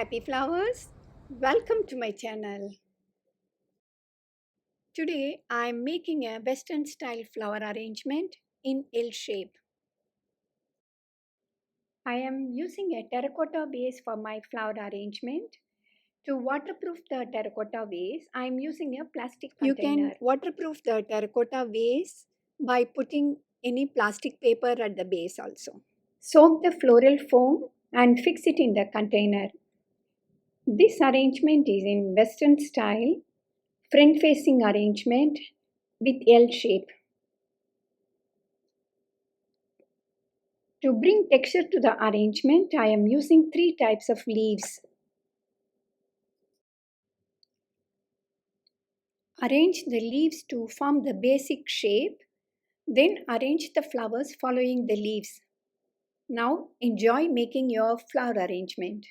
Happy flowers! Welcome to my channel. Today I am making a western style flower arrangement in L shape. I am using a terracotta vase for my flower arrangement. To waterproof the terracotta vase, I am using a plastic container. You can waterproof the terracotta vase by putting any plastic paper at the base also. Soak the floral foam and fix it in the container. This arrangement is in western style, front facing arrangement with L shape. To bring texture to the arrangement, I am using 3 types of leaves. Arrange the leaves to form the basic shape, then arrange the flowers following the leaves. Now enjoy making your flower arrangement.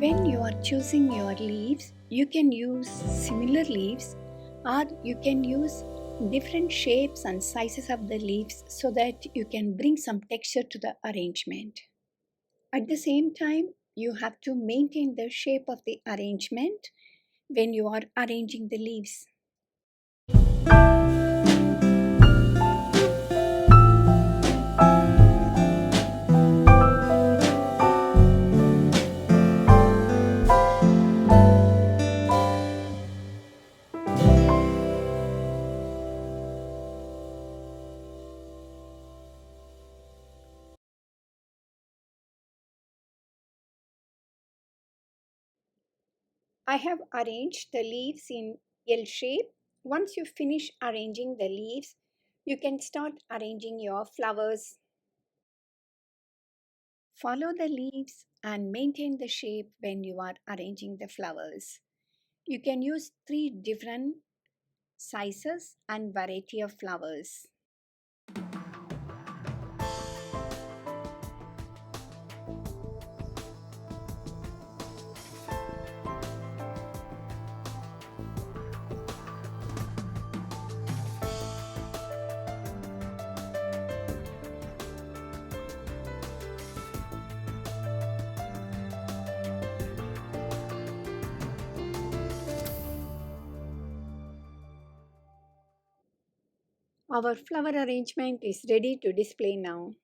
When you are choosing your leaves, you can use similar leaves or you can use different shapes and sizes of the leaves so that you can bring some texture to the arrangement. At the same time, you have to maintain the shape of the arrangement when you are arranging the leaves. I have arranged the leaves in L shape. Once you finish arranging the leaves, you can start arranging your flowers. Follow the leaves and maintain the shape when you are arranging the flowers. You can use 3 different sizes and variety of flowers. Our flower arrangement is ready to display now.